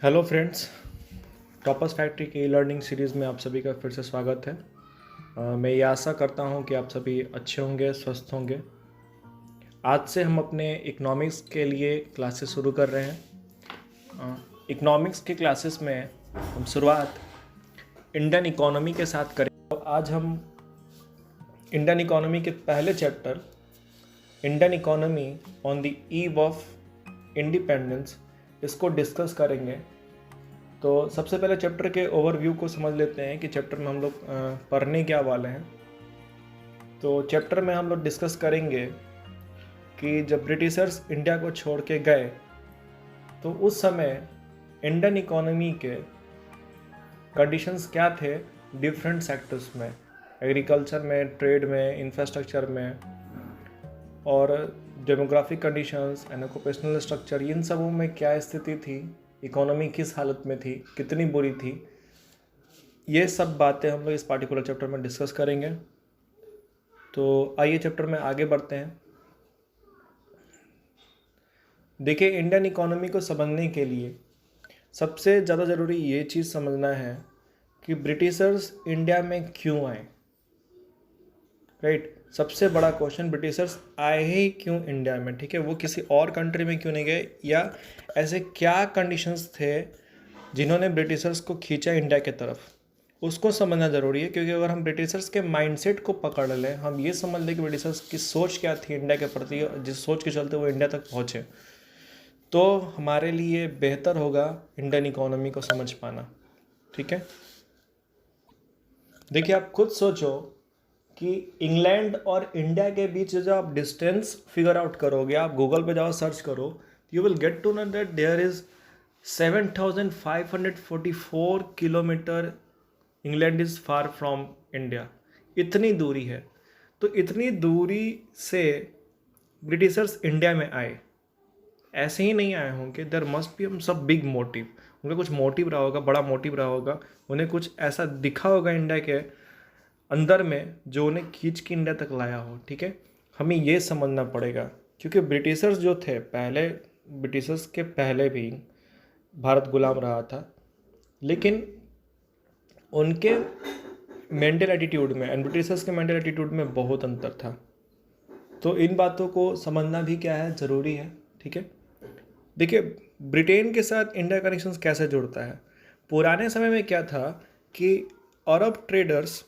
Hello friends, toppers factory की learning series में आप सभी का फिर से स्वागत है। मैं ये आशा करता हूँ कि आप सभी अच्छे होंगे, स्वस्थ होंगे। आज से हम अपने इकोनॉमिक्स के लिए क्लासेस शुरू कर रहे हैं। इकोनॉमिक्स के क्लासेस में हम शुरुआत इंडियन इकोनॉमी के साथ करेंगे। तो आज हम इंडियन इकोनॉमी के पहले chapter Indian economy on the eve of independence इसको डिस्कस करेंगे। तो सबसे पहले चैप्टर के ओवरव्यू को समझ लेते हैं कि चैप्टर में हम लोग पढ़ने क्या वाले हैं। तो चैप्टर में हम लोग डिस्कस करेंगे कि जब ब्रिटिशर्स इंडिया को छोड़ के गए तो उस समय इंडियन इकोनॉमी के कंडीशंस क्या थे डिफरेंट सेक्टर्स में, एग्रीकल्चर में, ट्रेड में, इंफ्रास्ट्रक्चर में, और demographic conditions and occupational structure, इन सबों में क्या स्थिति थी, इकोनॉमी किस हालत में थी, कितनी बुरी थी। ये सब बातें हम लोग इस पार्टिकुलर चैप्टर में डिस्कस करेंगे। तो आइए चैप्टर में आगे बढ़ते हैं। देखिए, इंडियन इकोनॉमी को समझने के लिए सबसे ज़्यादा ज़रूरी ये चीज़ समझना है कि ब्रिटिशर्स इंडिया में क्यों आए। राइट, सबसे बड़ा क्वेश्चन, ब्रिटिशर्स आए ही क्यों इंडिया में। ठीक है, वो किसी और कंट्री में क्यों नहीं गए, या ऐसे क्या कंडीशंस थे जिन्होंने ब्रिटिशर्स को खींचा इंडिया की तरफ, उसको समझना ज़रूरी है। क्योंकि अगर हम ब्रिटिशर्स के माइंडसेट को पकड़ लें, हम ये समझ लें कि ब्रिटिशर्स की सोच क्या थी इंडिया के प्रति, जिस सोच के चलते वो इंडिया तक पहुँचे, तो हमारे लिए बेहतर होगा इंडियन इकोनॉमी को समझ पाना। ठीक है, देखिए आप खुद सोचो कि इंग्लैंड और इंडिया के बीच जो आप डिस्टेंस फिगर आउट करोगे, आप गूगल पे जाओ, सर्च करो, you will get to know that there is 7,544 kilometre England is far from India. इतनी दूरी है। तो इतनी दूरी से ब्रिटिशर्स इंडिया में आए, ऐसे ही नहीं आए होंगे। देयर मस्ट बी सब बिग मोटिव, उनका कुछ मोटिव रहा होगा, बड़ा मोटिव रहा होगा, उन्हें कुछ ऐसा दिखा होगा इंडिया के अंदर में जो उन्हें खींच के इंडिया तक लाया हो। ठीक है, हमें ये समझना पड़ेगा। क्योंकि ब्रिटिशर्स जो थे पहले, ब्रिटिशर्स के पहले भी भारत गुलाम रहा था, लेकिन उनके मेंटल एटीट्यूड में एंड ब्रिटिशर्स के मेंटल एटीट्यूड में बहुत अंतर था। तो इन बातों को समझना भी क्या है, ज़रूरी है। ठीक है, देखिए ब्रिटेन के साथ इंडिया कनेक्शंस कैसे जुड़ता है। पुराने समय में क्या था कि अरब ट्रेडर्स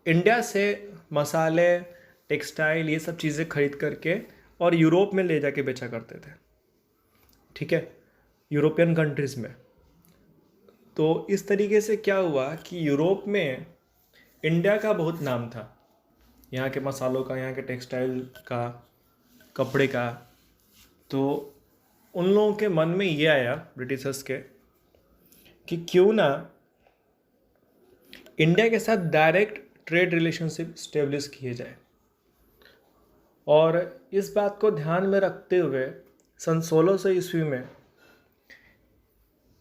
इंडिया से मसाले, टेक्सटाइल, ये सब चीज़ें खरीद करके और यूरोप में ले जाके बेचा करते थे। ठीक है, यूरोपियन कंट्रीज़ में। तो इस तरीके से क्या हुआ कि यूरोप में इंडिया का बहुत नाम था, यहाँ के मसालों का, यहाँ के टेक्सटाइल का, कपड़े का। तो उन लोगों के मन में ये आया ब्रिटिशर्स के कि क्यों ना इंडिया के साथ डायरेक्ट ट्रेड रिलेशनशिप स्टेब्लिश किए जाए। और इस बात को ध्यान में रखते हुए सन 1600 ईस्वी में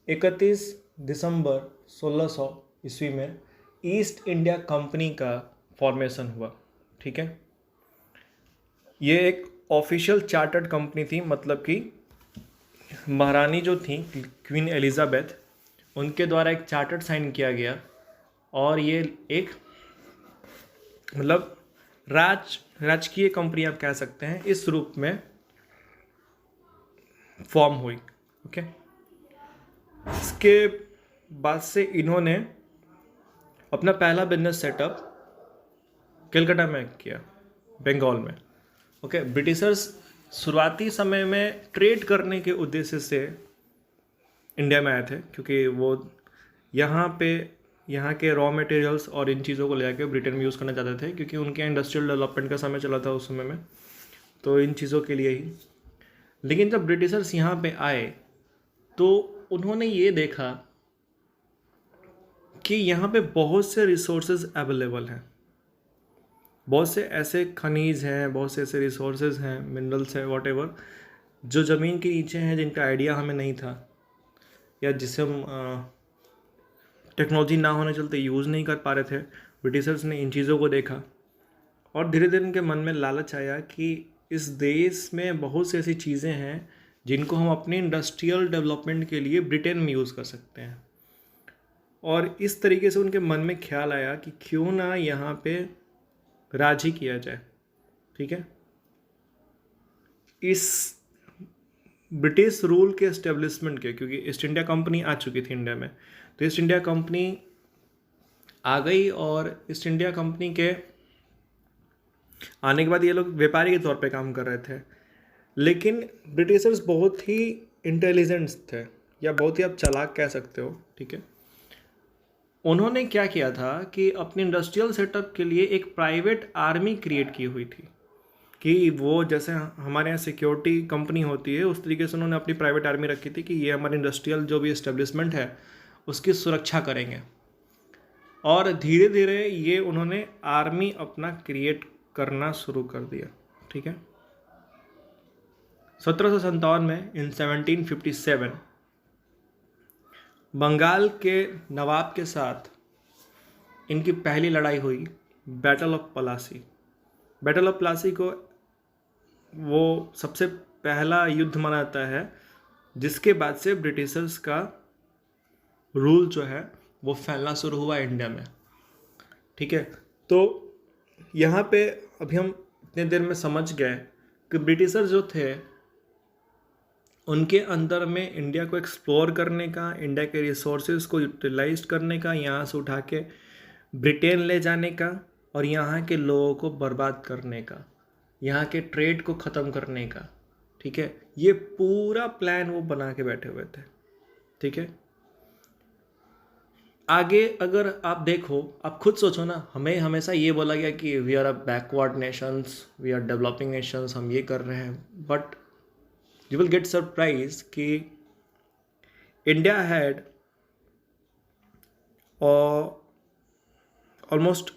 31 दिसंबर 1600 ईस्वी में ईस्ट इंडिया कंपनी का फॉर्मेशन हुआ। ठीक है, ये एक ऑफिशियल चार्टर्ड कंपनी थी, मतलब कि महारानी जो थी क्वीन एलिजाबेथ, उनके द्वारा एक चार्टर्ड साइन किया गया। और ये एक मतलब राजकीय कंपनी आप कह सकते हैं, इस रूप में फॉर्म हुई। ओके, इसके बाद से इन्होंने अपना पहला बिजनेस सेटअप कलकत्ता में किया, बंगाल में। ओके, ब्रिटिशर्स शुरुआती समय में ट्रेड करने के उद्देश्य से इंडिया में आए थे, क्योंकि वो यहाँ के रॉ मटेरियल्स और इन चीज़ों को ले जाकर ब्रिटेन में यूज़ करना चाहते थे, क्योंकि उनके इंडस्ट्रियल डेवलपमेंट का समय चला था उस समय में, तो इन चीज़ों के लिए ही। लेकिन जब ब्रिटिशर्स यहाँ पे आए तो उन्होंने ये देखा कि यहाँ पे बहुत से रिसोर्सेज अवेलेबल हैं, बहुत से ऐसे खनिज हैं, बहुत से ऐसे रिसोर्सेज हैं, मिनरल्स हैं, वॉटेवर, जो ज़मीन के नीचे हैं, जिनका आइडिया हमें नहीं था, या जिसे हम टेक्नोलॉजी ना होने चलते यूज़ नहीं कर पा रहे थे। ब्रिटिशर्स ने इन चीज़ों को देखा और धीरे धीरे उनके मन में लालच आया कि इस देश में बहुत सी ऐसी चीज़ें हैं जिनको हम अपने इंडस्ट्रियल डेवलपमेंट के लिए ब्रिटेन में यूज़ कर सकते हैं। और इस तरीके से उनके मन में ख्याल आया कि क्यों ना यहाँ पे राज ही किया जाए। ठीक है, इस ब्रिटिश रूल के एस्टेब्लिशमेंट के, क्योंकि ईस्ट इंडिया कंपनी आ चुकी थी इंडिया में, तो ईस्ट इंडिया कंपनी आ गई और ईस्ट इंडिया कंपनी के आने के बाद ये लोग व्यापारी के तौर पे काम कर रहे थे। लेकिन ब्रिटिशर्स बहुत ही इंटेलिजेंट थे, या बहुत ही आप चालाक कह सकते हो। ठीक है, उन्होंने क्या किया था कि अपने इंडस्ट्रियल सेटअप के लिए एक प्राइवेट आर्मी क्रिएट की हुई थी, कि वो जैसे हमारे यहाँ सिक्योरिटी कंपनी होती है उस तरीके से उन्होंने अपनी प्राइवेट आर्मी रखी थी कि ये हमारे इंडस्ट्रियल जो भी इस्टेब्लिशमेंट है उसकी सुरक्षा करेंगे। और धीरे धीरे ये उन्होंने आर्मी अपना क्रिएट करना शुरू कर दिया। ठीक है, 1757 में, इन 1757, बंगाल के नवाब के साथ इनकी पहली लड़ाई हुई, battle of Plassey. Battle of Plassey को वो सबसे पहला युद्ध माना जाता है जिसके बाद से ब्रिटिशर्स का रूल जो है वो फैलना शुरू हुआ इंडिया में। ठीक है, तो यहाँ पे अभी हम इतने देर में समझ गए कि ब्रिटिशर जो थे उनके अंदर में इंडिया को एक्सप्लोर करने का, इंडिया के रिसोर्सेज को यूटिलाइज करने का, यहाँ से उठा के ब्रिटेन ले जाने का और यहाँ के लोगों को बर्बाद करने का, यहाँ के ट्रेड को ख़त्म करने का। ठीक है, ये पूरा प्लान वो बना के बैठे हुए थे। ठीक है, आगे अगर आप देखो, आप खुद सोचो ना, हमें हमेशा ये बोला गया कि we are a backward nations, we are developing nations, हम ये कर रहे हैं, but you will get surprise कि India had almost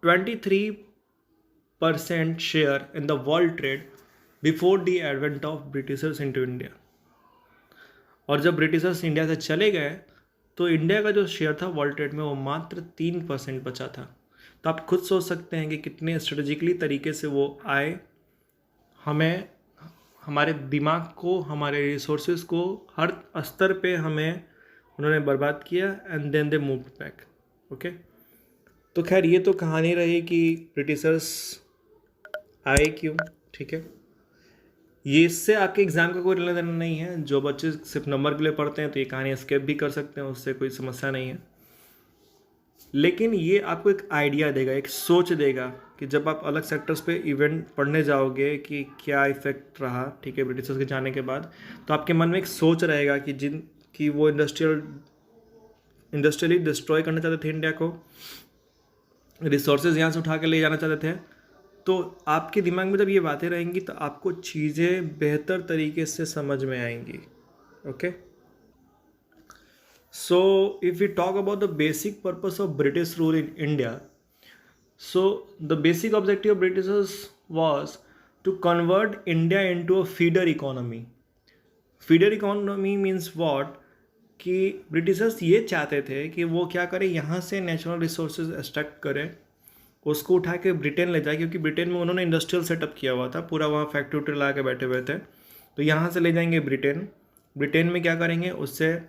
23% share in the world trade before the advent of Britishers into India. और जब ब्रिटिशर्स इंडिया से चले गए तो इंडिया का जो शेयर था वर्ल्ड ट्रेड में वो मात्र 3% बचा था। तो आप खुद सोच सकते हैं कि कितने स्ट्रेटेजिकली तरीके से वो आए, हमें, हमारे दिमाग को, हमारे रिसोर्सेज को हर स्तर पे हमें उन्होंने बर्बाद किया, and then they moved back. Okay, तो खैर ये तो कहानी रही कि ब्रिटिशर्स आए क्यों। ठीक है, ये इससे आपके एग्ज़ाम का कोई लेना देना नहीं है। जो बच्चे सिर्फ नंबर के लिए पढ़ते हैं तो ये कहानी स्किप भी कर सकते हैं, उससे कोई समस्या नहीं है। लेकिन ये आपको एक आइडिया देगा, एक सोच देगा कि जब आप अलग सेक्टर्स पे इवेंट पढ़ने जाओगे कि क्या इफेक्ट रहा, ठीक है, ब्रिटिशर्स के जाने के बाद, तो आपके मन में एक सोच रहेगा कि वो इंडस्ट्रियली डिस्ट्रॉय करना चाहते थे इंडिया को, रिसोर्सेज यहाँ से उठा के ले जाना चाहते थे। तो आपके दिमाग में जब ये बातें रहेंगी तो आपको चीज़ें बेहतर तरीके से समझ में आएंगी। Okay, so if we talk about the basic purpose of British rule in India, so the basic objective of Britishers was to convert India into a feeder economy. Feeder economy means what? कि Britishers ये चाहते थे कि वो क्या करें, यहाँ से नेचुरल रिसोर्सेज एक्सट्रैक्ट करें, उसको उठा के ब्रिटेन ले जाए, क्योंकि ब्रिटेन में उन्होंने इंडस्ट्रियल सेटअप किया हुआ था पूरा, वहाँ फैक्ट्री उट्री ला के बैठे हुए थे। तो यहाँ से ले जाएंगे ब्रिटेन में क्या करेंगे, उससे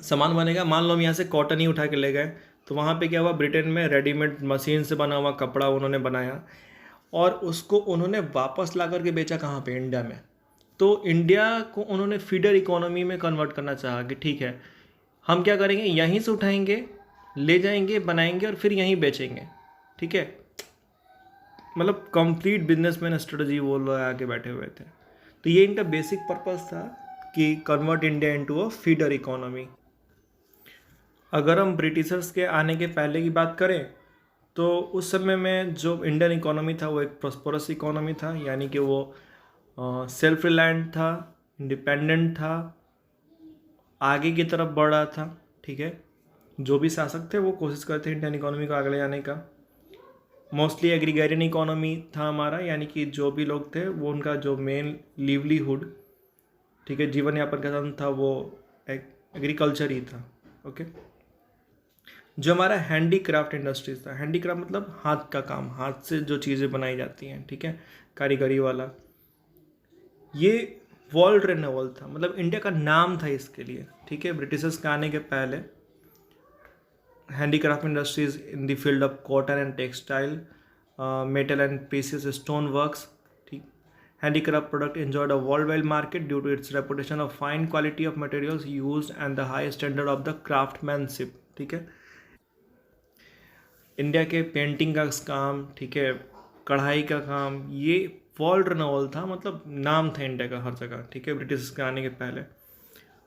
सामान बनेगा। मान लो हम यहाँ से कॉटन ही उठा के ले गए, तो वहाँ पे क्या हुआ, ब्रिटेन में रेडीमेड मशीन से बना हुआ कपड़ा उन्होंने बनाया और उसको उन्होंने वापस ला करके बेचा कहाँ पे, इंडिया में। तो इंडिया को उन्होंने फीडर इकोनॉमी में कन्वर्ट करना चाहा कि ठीक है, हम क्या करेंगे, यहीं से उठाएंगे, ले जाएंगे, बनाएंगे और फिर यहीं बेचेंगे। ठीक है, मतलब कंप्लीट बिजनेसमैन स्ट्रेटजी वो लोग आके बैठे हुए थे। तो ये इनका बेसिक पर्पस था कि convert India into a feeder economy. अगर हम ब्रिटिशर्स के आने के पहले की बात करें तो उस समय में जो इंडियन इकोनॉमी था वो एक प्रॉस्परस इकोनॉमी था, यानी कि वो सेल्फ रिलायंट था, इंडिपेंडेंट था, आगे की तरफ बढ़ रहा था। ठीक है, जो भी शासक थे वो कोशिश करते थे इंडियन इकोनॉमी को आगे ले जाने का। मोस्टली एग्रीगेरियन इकोनॉमी था हमारा, यानी कि जो भी लोग थे वो उनका जो मेन लिवलीहुड, ठीक है, जीवन यापन का साधन था वो एग्रीकल्चर ही था। ओके, जो हमारा हैंडीक्राफ्ट इंडस्ट्रीज था, हैंडीक्राफ्ट मतलब हाथ का काम, हाथ से जो चीज़ें बनाई जाती हैं, ठीक है, कारीगरी वाला, ये वर्ल्ड रेनोवल था, मतलब इंडिया का नाम था इसके लिए, ठीक है। ब्रिटिशर्स के आने के पहले handicraft industries in the field of cotton and textile, metal and precious stone works, ठीक। handicraft product enjoyed a worldwide market due to its reputation of fine quality of materials used and the high standard of the craftsmanship, ठीक है। India के painting का काम, ठीक है, कढ़ाई का काम, ये वर्ल्ड रेनोवल था, मतलब नाम था इंडिया का हर जगह, ठीक है, ब्रिटिश के आने के पहले।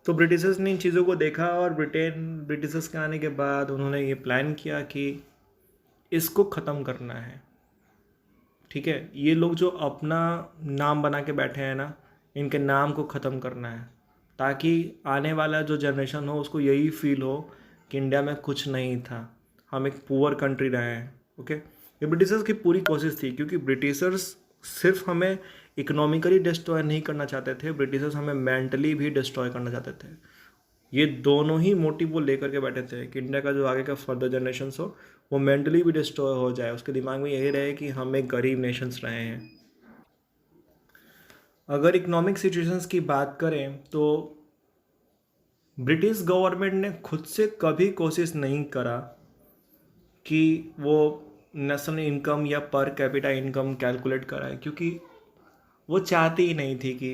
तो ब्रिटिशर्स ने इन चीज़ों को देखा और ब्रिटिशर्स के आने के बाद उन्होंने ये प्लान किया कि इसको ख़त्म करना है, ठीक है। ये लोग जो अपना नाम बना के बैठे हैं ना, इनके नाम को ख़त्म करना है, ताकि आने वाला जो जनरेशन हो उसको यही फील हो कि इंडिया में कुछ नहीं था, हम एक पुअर कंट्री रहे हैं, ओके। ये ब्रिटिशर्स की पूरी कोशिश थी, क्योंकि ब्रिटिशर्स सिर्फ हमें इकोनॉमिकली डिस्ट्रॉय नहीं करना चाहते थे, ब्रिटिशर्स हमें मेंटली भी डिस्ट्रॉय करना चाहते थे। ये दोनों ही मोटिव वो लेकर के बैठे थे कि इंडिया का जो आगे का फर्दर जनरेशन हो वो मेंटली भी डिस्ट्रॉय हो जाए, उसके दिमाग में यही रहे कि हम एक गरीब नेशंस रहे हैं। अगर इकोनॉमिक सिचुएशंस की बात करें तो ब्रिटिश गवर्नमेंट ने खुद से कभी कोशिश नहीं करा कि वो नेशनल इनकम या पर कैपिटा इनकम कैलकुलेट कराए, क्योंकि वो चाहती ही नहीं थी कि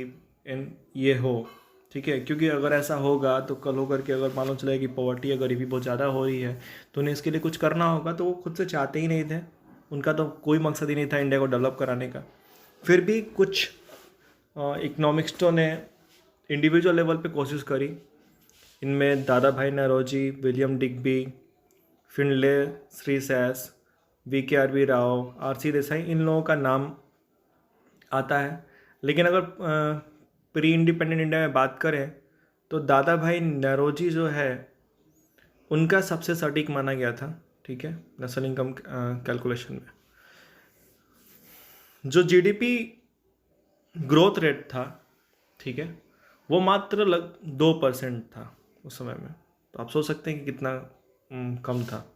ये हो, ठीक है। क्योंकि अगर ऐसा होगा तो कल होकर के अगर मालूम चले कि पॉवर्टी या गरीबी बहुत ज़्यादा हो रही है तो उन्हें इसके लिए कुछ करना होगा, तो वो खुद से चाहते ही नहीं थे, उनका तो कोई मकसद ही नहीं था इंडिया को डेवलप कराने का। फिर भी कुछ इकोनॉमिक्सटों ने इंडिविजुअल लेवल पे कोशिश करी, इनमें Dada Bhai Naoroji, William Digby, Findlay Shirras, VKRB Rao, RC Desai, इन लोगों का नाम आता है। लेकिन अगर प्री इंडिपेंडेंट इंडिया में बात करें तो दादा भाई नौरोजी जो है उनका सबसे सटीक माना गया था, ठीक है, नेशनल इनकम कैलकुलेशन में। जो GDP ग्रोथ रेट था, ठीक है, वो मात्र 2% था उस समय में, तो आप सोच सकते हैं कि कितना कम था।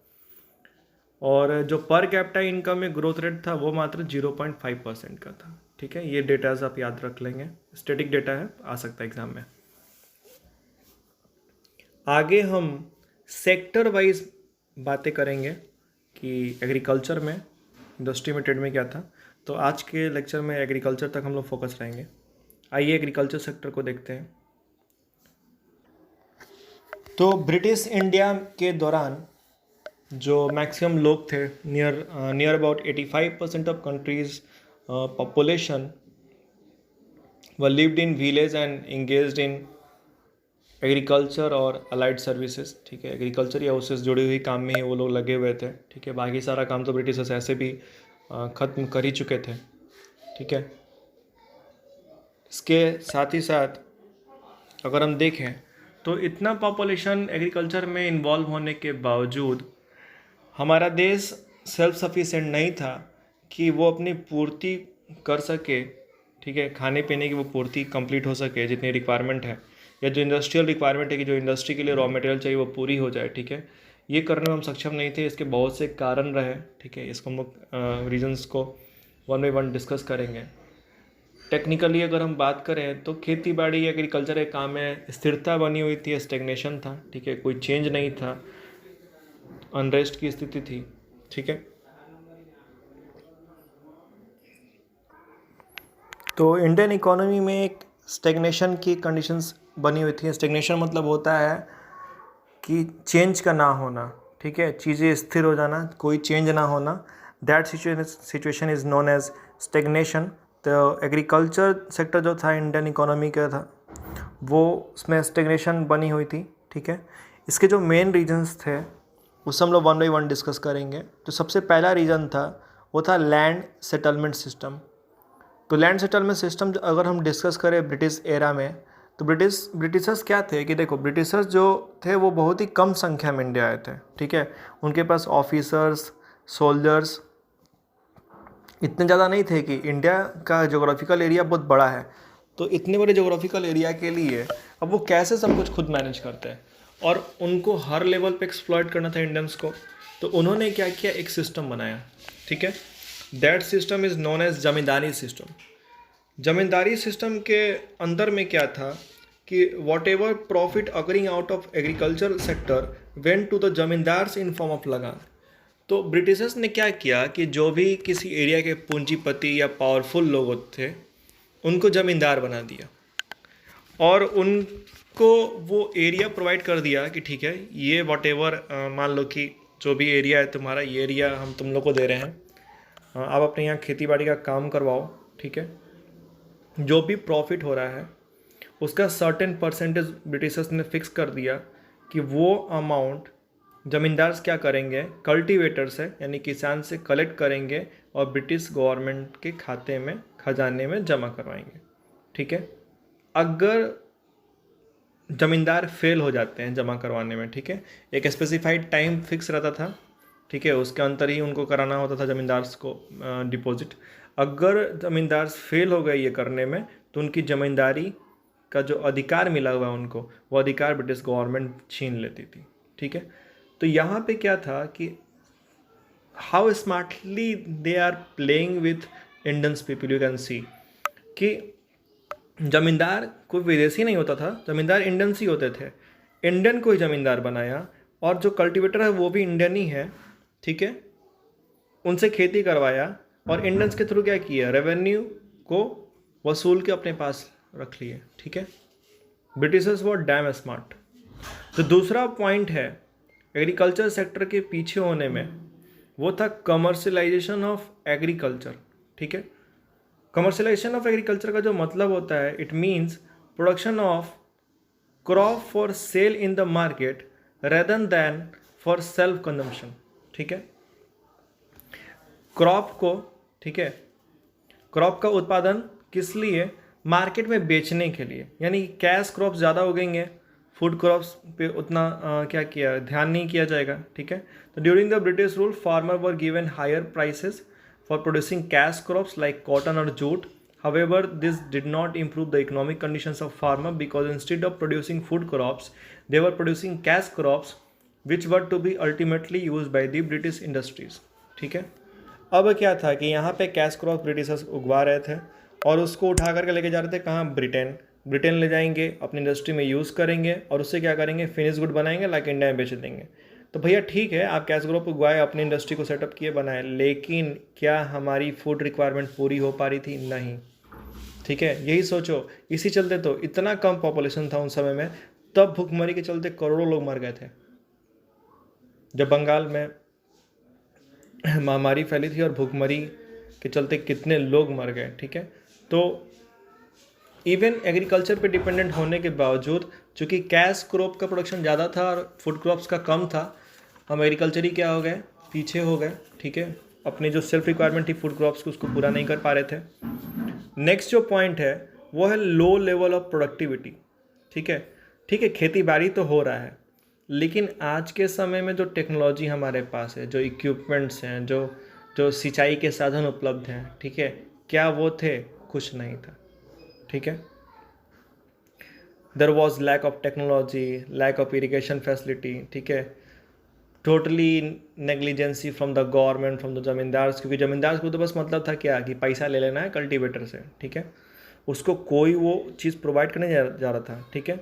और जो पर कैपिटा इनकम में ग्रोथ रेट था वो मात्र 0.5% का था, ठीक है। ये डेटाज आप याद रख लेंगे, स्टैटिक डेटा है, आ सकता है एग्जाम में। आगे हम सेक्टर वाइज बातें करेंगे कि एग्रीकल्चर में, इंडस्ट्री में, ट्रेड में क्या था। तो आज के लेक्चर में एग्रीकल्चर तक हम लोग फोकस रहेंगे। आइए एग्रीकल्चर सेक्टर को देखते हैं। तो ब्रिटिश इंडिया के दौरान जो मैक्सिमम लोग थे, near about 85% of countries population were lived in village and engaged in agriculture और अलाइड सर्विसेज, ठीक है। एग्रीकल्चर या उससे जुड़ी हुई काम में ही वो लोग लगे हुए थे, ठीक है। बाकी सारा काम तो ब्रिटिशर्स ऐसे भी ख़त्म कर ही चुके थे, ठीक है। इसके साथ ही साथ अगर हम देखें तो इतना पॉपुलेशन एग्रीकल्चर में इन्वॉल्व होने के बावजूद हमारा देश सेल्फ सफिशिएंट नहीं था कि वो अपनी पूर्ति कर सके, ठीक है, खाने पीने की वो पूर्ति कंप्लीट हो सके जितनी रिक्वायरमेंट है, या जो इंडस्ट्रियल रिक्वायरमेंट है कि जो इंडस्ट्री के लिए रॉ मटेरियल चाहिए वो पूरी हो जाए, ठीक है। ये करने में हम सक्षम नहीं थे, इसके बहुत से कारण रहे, ठीक है। इसको हम लोग रीजन्स को वन बाई वन डिस्कस करेंगे। टेक्निकली अगर हम बात करें तो खेती बाड़ी एग्रीकल्चर के काम में स्थिरता बनी हुई थी, स्टेगनेशन था, ठीक है, कोई चेंज नहीं था, अनरेस्ट की स्थिति थी, ठीक है। तो इंडियन इकोनॉमी में एक स्टेगनेशन की कंडीशंस बनी हुई थी। स्टेगनेशन मतलब होता है कि चेंज का ना होना, ठीक है, चीज़ें स्थिर हो जाना, कोई चेंज ना होना, that situation is known as stagnation. तो एग्रीकल्चर सेक्टर जो था इंडियन इकोनॉमी का था वो उसमें स्टेगनेशन बनी हुई थी, ठीक है। इसके जो मेन रीजंस थे उससे हम लोग वन बाई वन डिस्कस करेंगे। तो सबसे पहला रीज़न था वो था लैंड सेटलमेंट सिस्टम। तो लैंड सेटलमेंट सिस्टम अगर हम डिस्कस करें ब्रिटिश एरा में, तो ब्रिटिशर्स क्या थे कि देखो, ब्रिटिशर्स जो थे वो बहुत ही कम संख्या में इंडिया आए थे, ठीक है। उनके पास ऑफिसर्स, सोल्जर्स इतने ज़्यादा नहीं थे कि इंडिया का जोग्राफिकल एरिया बहुत बड़ा है, तो इतने बड़े जोग्राफिकल एरिया के लिए अब वो कैसे सब कुछ खुद मैनेज करते हैं, और उनको हर लेवल पे एक्सप्लॉइट करना था इंडियंस को। तो उन्होंने क्या किया, एक सिस्टम बनाया, ठीक है। That system is known as zamindari system. Zamindari system के अंदर में क्या था कि whatever profit accruing out of agriculture sector went to the zamindars in form of lagan. तो ब्रिटिशर्स ने क्या किया कि जो भी किसी एरिया के पूंजीपति या पावरफुल लोग थे उनको ज़मींदार बना दिया और उनको वो एरिया प्रोवाइड कर दिया कि ठीक है, ये वॉट एवर मान लो कि जो भी एरिया है तुम्हारा, ये एरिया हम तुम लोग को दे रहे हैं, आप अपने यहाँ खेती बाड़ी का काम करवाओ, ठीक है। जो भी प्रॉफिट हो रहा है उसका सर्टेन परसेंटेज ब्रिटिशर्स ने फिक्स कर दिया कि वो अमाउंट ज़मींदार क्या करेंगे, कल्टीवेटर से यानी किसान से कलेक्ट करेंगे और ब्रिटिश गवर्नमेंट के खाते में, खजाने में जमा करवाएंगे, ठीक है। अगर ज़मींदार फेल हो जाते हैं जमा करवाने में, ठीक है, एक स्पेसिफाइड टाइम फिक्स रहता था, ठीक है, उसके अंदर ही उनको कराना होता था ज़मींदार्स को डिपॉजिट। अगर ज़मींदार फेल हो गए ये करने में तो उनकी ज़मींदारी का जो अधिकार मिला हुआ उनको, वो अधिकार ब्रिटिश गवर्नमेंट छीन लेती थी, ठीक है। तो यहाँ पे क्या था कि how smartly they are playing with Indians people, you can see कि ज़मींदार कोई विदेशी नहीं होता था, ज़मींदार इंडियंस ही होते थे। इंडियन को ही ज़मींदार बनाया और जो कल्टीवेटर है वो भी इंडियन ही है, ठीक है, उनसे खेती करवाया और इंडियंस के थ्रू क्या किया, रेवेन्यू को वसूल के अपने पास रख लिए, ठीक है। Britishers were dam smart. तो दूसरा पॉइंट है एग्रीकल्चर सेक्टर के पीछे होने में, वो था कमर्शलाइजेशन ऑफ एग्रीकल्चर, ठीक है। कमर्शलाइजेशन ऑफ एग्रीकल्चर का जो मतलब होता है, it means production of crop for sale in the market rather than for self consumption, ठीक है। क्रॉप को, ठीक है, क्रॉप का उत्पादन किस लिए, मार्केट में बेचने के लिए, यानी कैश क्रॉप्स ज़्यादा उगेंगे, फूड क्रॉप्स पे उतना क्या किया, ध्यान नहीं किया जाएगा, ठीक है। तो during the British rule farmer were given higher prices for producing cash crops like cotton और jute. However, this did not improve the economic conditions of farmer because instead of producing food crops, they were producing cash crops which were to be ultimately used by the British industries, ठीक है। अब क्या था कि यहाँ पे cash crop Britishers उगवा रहे थे और उसको उठा करके लेके जा रहे थे कहाँ, ब्रिटेन। ब्रिटेन ले जाएंगे, अपनी इंडस्ट्री में यूज़ करेंगे और उससे क्या करेंगे, फिनिश गुड बनाएंगे, लाइक इंडिया में बेच देंगे। तो भैया ठीक है, आप कैश क्रॉप उगवाए, अपनी इंडस्ट्री को सेटअप किए, बनाए, लेकिन क्या हमारी फूड रिक्वायरमेंट पूरी हो पा रही थी? नहीं, ठीक है। यही सोचो, इसी चलते तो इतना कम पॉपुलेशन था उन समय में, तब भूखमरी के चलते करोड़ों लोग मर गए थे। जब बंगाल में महामारी फैली थी और भूखमरी के चलते कितने लोग मर गए, ठीक है। तो इवन एग्रीकल्चर पे डिपेंडेंट होने के बावजूद, चूँकि कैश क्रॉप का प्रोडक्शन ज़्यादा था और फूड क्रॉप्स का कम था, हम एग्रीकल्चर ही क्या हो गए, पीछे हो गए, ठीक है। अपनी जो सेल्फ रिक्वायरमेंट थी फूड क्रॉप्स की, उसको पूरा नहीं कर पा रहे थे। नेक्स्ट जो पॉइंट है वो है लो लेवल ऑफ प्रोडक्टिविटी, ठीक है। ठीक है, खेती बाड़ी तो हो रहा है, लेकिन आज के समय में जो टेक्नोलॉजी हमारे पास है, जो इक्विपमेंट्स हैं, जो सिंचाई के साधन उपलब्ध हैं, ठीक है, क्या वो थे? कुछ नहीं था, ठीक है। There was lack of technology, lack of irrigation facility, ठीक है, totally negligence from the government, from the zamindars, क्योंकि जमींदार्स को तो बस मतलब था क्या कि पैसा ले लेना है कल्टीवेटर से, ठीक है, उसको कोई वो चीज़ प्रोवाइड करने जा रहा था, ठीक है।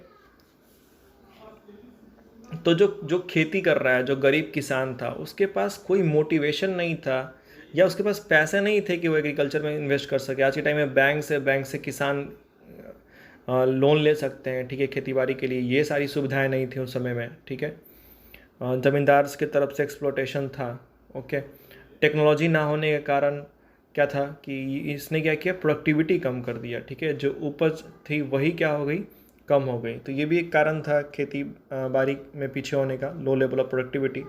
तो जो खेती कर रहा है, जो गरीब किसान था, उसके पास कोई मोटिवेशन नहीं था या उसके पास पैसे नहीं थे कि वो एग्रीकल्चर में इन्वेस्ट कर सके। आज के टाइम में बैंक से किसान लोन ले सकते हैं, ठीक है, खेती बाड़ी के लिए। ये सारी सुविधाएं नहीं थी उस समय में, ठीक है। ज़मींदार की तरफ से एक्सप्लोटेशन था, ओके। टेक्नोलॉजी ना होने के कारण क्या था कि इसने क्या किया, प्रोडक्टिविटी कम कर दिया, ठीक है। जो उपज थी वही क्या हो गई, कम हो गई। तो ये भी एक कारण था खेती बाड़ी में पीछे होने का, लो लेवल ऑफ प्रोडक्टिविटी।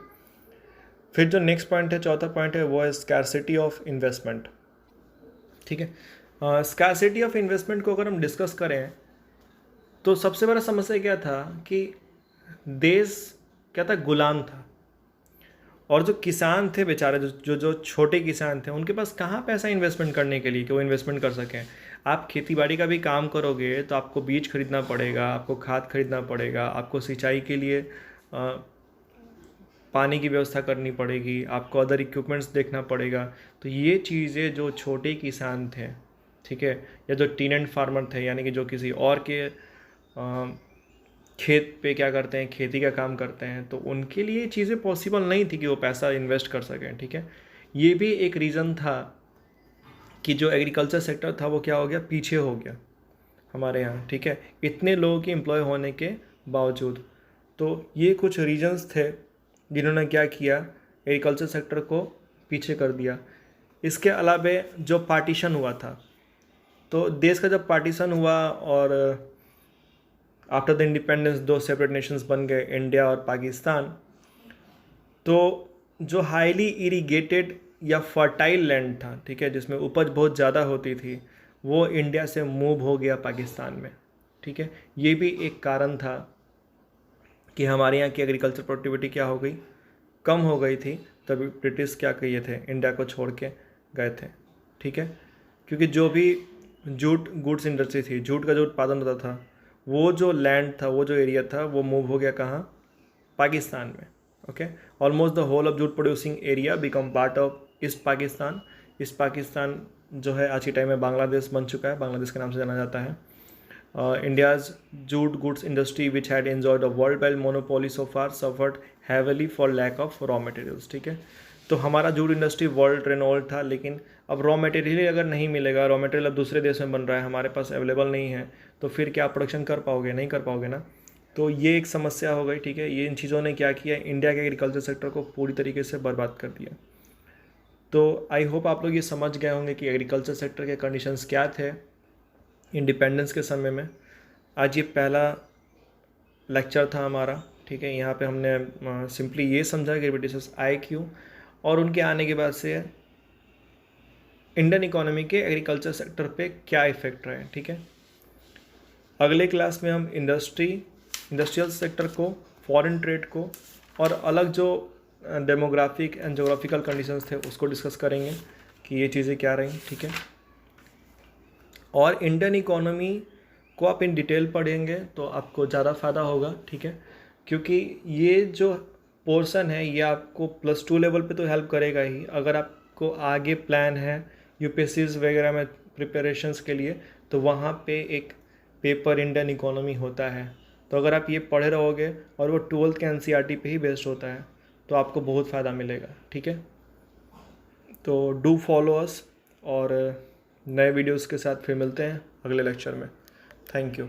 फिर जो नेक्स्ट पॉइंट है, चौथा पॉइंट है, वो है स्कैरसिटी ऑफ इन्वेस्टमेंट, ठीक है। स्कैरसिटी ऑफ इन्वेस्टमेंट को अगर हम डिस्कस करें तो सबसे बड़ा समस्या क्या था कि देश क्या था, गुलाम था। और जो किसान थे बेचारे, जो छोटे किसान थे, उनके पास कहाँ पैसा इन्वेस्टमेंट करने के लिए कि वो इन्वेस्टमेंट कर सकें। आप खेतीबाड़ी का भी काम करोगे तो आपको बीज खरीदना पड़ेगा, आपको खाद खरीदना पड़ेगा, आपको सिंचाई के लिए पानी की व्यवस्था करनी पड़ेगी, आपको अदर इक्विपमेंट्स देखना पड़ेगा। तो ये चीज़ें जो छोटे किसान थे ठीक है, या जो टीनेंट फार्मर थे, यानी कि जो किसी और के खेत पे क्या करते हैं, खेती का काम करते हैं, तो उनके लिए चीज़ें पॉसिबल नहीं थी कि वो पैसा इन्वेस्ट कर सकें। ठीक है, ये भी एक रीज़न था कि जो एग्रीकल्चर सेक्टर था वो क्या हो गया, पीछे हो गया हमारे यहाँ। ठीक है, इतने लोगों की एम्प्लॉय होने के बावजूद। तो ये कुछ रीजंस थे जिन्होंने क्या किया, एग्रीकल्चर सेक्टर को पीछे कर दिया। इसके अलावा जो पार्टीशन हुआ था, तो देश का जब पार्टीशन हुआ और आफ्टर द इंडिपेंडेंस दो सेपरेट नेशंस बन गए, इंडिया और पाकिस्तान, तो जो हाईली इरिगेटेड या फर्टाइल लैंड था, ठीक है, जिसमें उपज बहुत ज़्यादा होती थी, वो इंडिया से मूव हो गया पाकिस्तान में। ठीक है, ये भी एक कारण था कि हमारे यहाँ की एग्रीकल्चर प्रोडक्टिविटी क्या हो गई, कम हो गई थी। तभी ब्रिटिश क्या किए थे, इंडिया को छोड़ के गए थे। ठीक है, क्योंकि जो भी जूट गुड्स इंडस्ट्री थी, जूट का जो उत्पादन होता था, वो जो लैंड था, वो जो एरिया था, वो मूव हो गया कहाँ, पाकिस्तान में। Okay, almost the whole of jute producing area become part of East Pakistan. East Pakistan जो है आज के टाइम में बांग्लादेश बन चुका है, बांग्लादेश के नाम से जाना जाता है। India's jute goods industry, which had enjoyed a worldwide monopoly so far, suffered heavily for lack of raw materials। ठीक है, तो हमारा जूट इंडस्ट्री वर्ल्ड रेनोल्ड था, लेकिन अब रॉ मटेरियल अगर नहीं मिलेगा, रॉ मटेरियल अब दूसरे देश में बन रहा है, हमारे पास अवेलेबल नहीं है, तो फिर क्या प्रोडक्शन कर पाओगे, नहीं कर पाओगे ना। तो ये एक समस्या हो गई। ठीक है, ये इन चीज़ों ने क्या किया, इंडिया के एग्रीकल्चर सेक्टर को पूरी तरीके से बर्बाद कर दिया। तो आई होप आप लोग ये समझ गए होंगे कि एग्रीकल्चर सेक्टर के कंडीशंस क्या थे इंडिपेंडेंस के समय में। आज ये पहला लेक्चर था हमारा। ठीक है, यहाँ पे हमने सिंपली ये समझा कि ब्रिटिशर्स आए क्यों, और उनके आने के बाद से इंडियन इकोनॉमी के एग्रीकल्चर सेक्टर पे क्या इफ़ेक्ट रहे। ठीक है, अगले क्लास में हम इंडस्ट्रियल सेक्टर को, फॉरेन ट्रेड को, और अलग जो डेमोग्राफिक एंड जोग्राफिकल कंडीशंस थे उसको डिस्कस करेंगे कि ये चीज़ें क्या रहीं। ठीक है, और इंडियन इकोनॉमी को आप इन डिटेल पढ़ेंगे तो आपको ज़्यादा फ़ायदा होगा। ठीक है, क्योंकि ये जो पोर्शन है ये आपको +2 लेवल पे तो हेल्प करेगा ही। अगर आपको आगे प्लान है यूपीएससीज वगैरह में प्रिपरेशंस के लिए, तो वहाँ पे एक पेपर इंडियन इकोनॉमी होता है। तो अगर आप ये पढ़े रहोगे, और वो 12th के एनसीईआरटी पे ही बेस्ड होता है, तो आपको बहुत फ़ायदा मिलेगा। ठीक है, तो डू फॉलो अस, और नए वीडियोस के साथ फिर मिलते हैं अगले लेक्चर में। Thank you.